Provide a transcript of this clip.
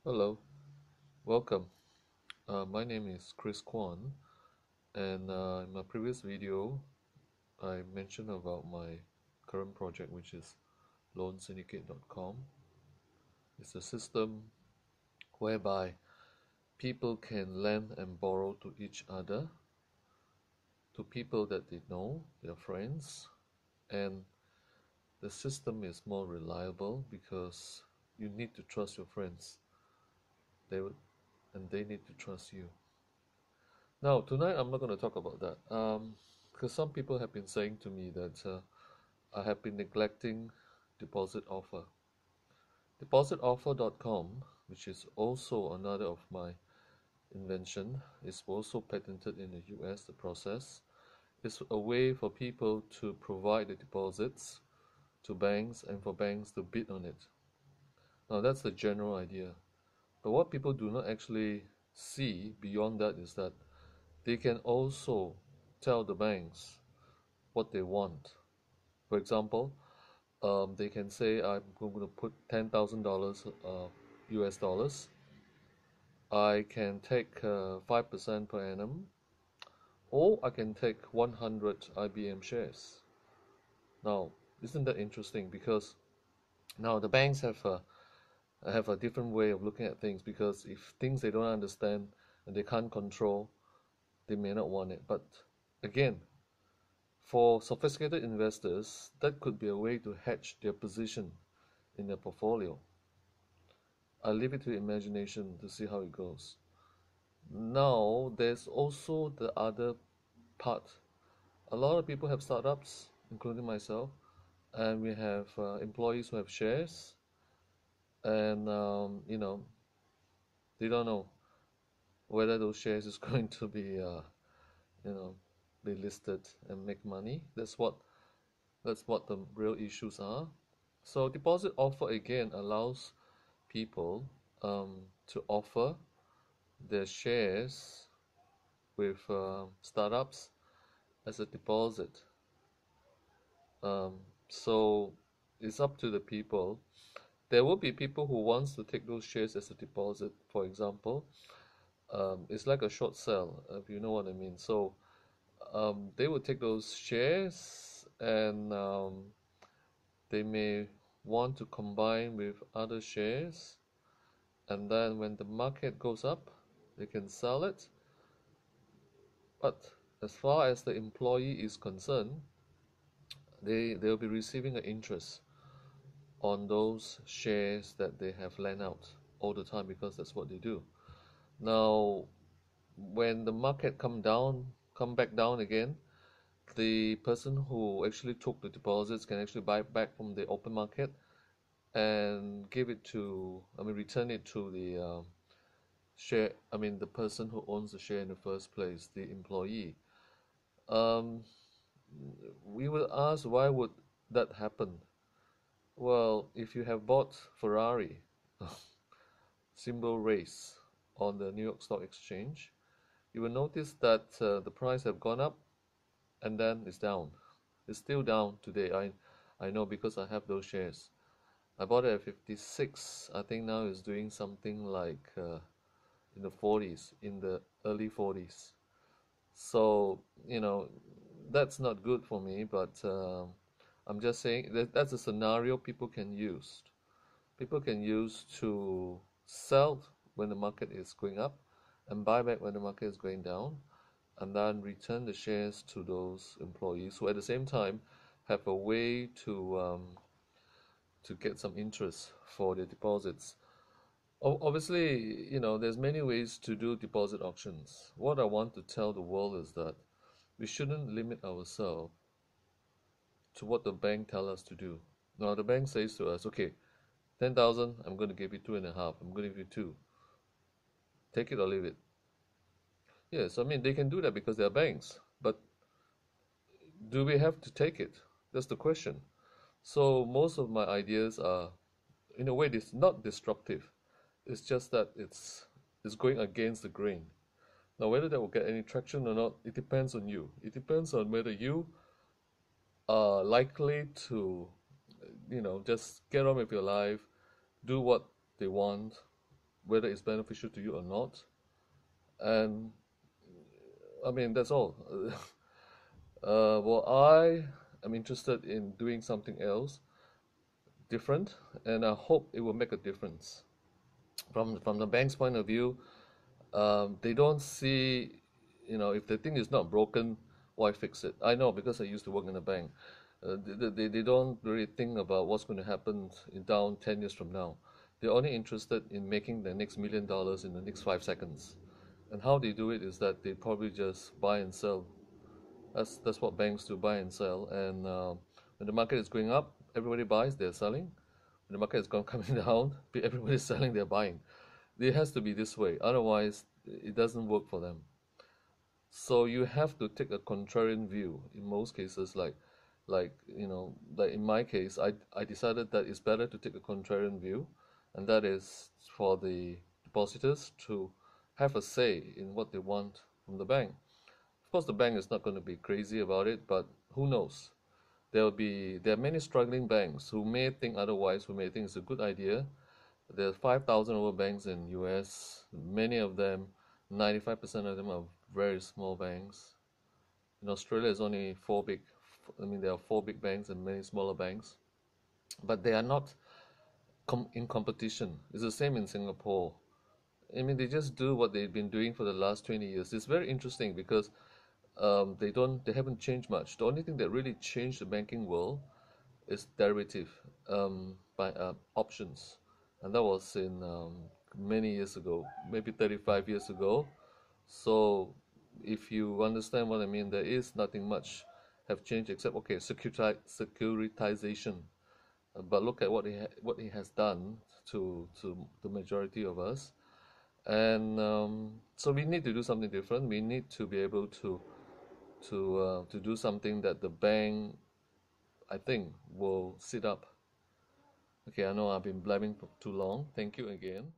Hello, welcome. My name is Chris Kwan, and in my previous video, I mentioned about my current project, which is loansyndicate.com. It's a system whereby people can lend and borrow to each other, to people that they know, their friends, and the system is more reliable because you need to trust your friends. And they need to trust you. Now, tonight I'm not going to talk about that because some people have been saying to me that I have been neglecting deposit offer. Depositoffer.com, which is also another of my invention, is also patented in the US. The process is a way for people to provide the deposits to banks and for banks to bid on it. Now, that's the general idea. But what people do not actually see beyond that is that they can also tell the banks what they want. For example, they can say, I'm going to put $10,000 US dollars. I can take 5% per annum, or I can take 100 IBM shares. Now, isn't that interesting? Because now the banks have a different way of looking at things, because if things they don't understand and they can't control, they may not want it. But again, for sophisticated investors, that could be a way to hedge their position in their portfolio. I'll leave it to imagination to see how it goes. Now, there's also the other part. A lot of people have startups, including myself, and we have employees who have shares, and they don't know whether those shares is going to be, you know, be listed and make money. That's what the real issues are. So deposit offer again allows people to offer their shares with startups as a deposit. So it's up to the people. There will be people who wants to take those shares as a deposit. For example, it's like a short sale, if you know what I mean. So they will take those shares and they may want to combine with other shares, and then when the market goes up, they can sell it. But as far as the employee is concerned, they'll be receiving an interest on those shares that they have lent out all the time, because that's what they do. Now, when the market come back down again, the person who actually took the deposits can actually buy back from the open market and return it to the the person who owns the share in the first place, the employee. Um, we will ask, why would that happen? Well, if you have bought Ferrari, symbol race, on the New York Stock Exchange, you will notice that the price have gone up and then it's down. It's still down today. I know because I have those shares. I bought it at 56. I think now it's doing something like in the 40s, in the early 40s. So, that's not good for me, but I'm just saying that's a scenario people can use. People can use to sell when the market is going up and buy back when the market is going down, and then return the shares to those employees who at the same time have a way to get some interest for their deposits. Obviously, there's many ways to do deposit auctions. What I want to tell the world is that we shouldn't limit ourselves to what the bank tell us to do. Now, the bank says to us, okay, 10,000, I'm going to give you 2.5, I'm going to give you 2. Take it or leave it. Yes, I mean, they can do that because they're banks, but do we have to take it? That's the question. So most of my ideas are, in a way, it's not disruptive. It's just that it's going against the grain. Now, whether that will get any traction or not, it depends on you. It depends on whether you are likely to, just get on with your life, do what they want, whether it's beneficial to you or not. And I mean, that's all. Well, I am interested in doing something else different, and I hope it will make a difference. From the bank's point of view, they don't see, if the thing is not broken, why fix it? I know because I used to work in a bank. They don't really think about what's going to happen in down 10 years from now. They're only interested in making the next $1 million in the next 5 seconds. And how they do it is that they probably just buy and sell. That's what banks do, buy and sell. And when the market is going up, everybody buys, they're selling. When the market is coming down, everybody's selling, they're buying. It has to be this way, otherwise it doesn't work for them. So you have to take a contrarian view in most cases, like in my case, I decided that it's better to take a contrarian view, and that is for the depositors to have a say in what they want from the bank. Of course, the bank is not going to be crazy about it, but who knows? There are many struggling banks who may think otherwise, who may think it's a good idea. There are 5,000 over banks in US. Many of them, 95% of them are very small banks. In Australia, there's only there are four big banks and many smaller banks, but they are not in competition. It's the same in Singapore. I mean, they just do what they've been doing for the last 20 years. It's very interesting because they haven't changed much. The only thing that really changed the banking world is derivative by options, and that was in many years ago, maybe 35 years ago. So if you understand what I mean, there is nothing much have changed except okay, securitization. But look at what he has done to the majority of us, and so we need to do something different. We need to be able to do something that the bank, I think, will sit up. Okay, I know I've been blabbing for too long. Thank you again.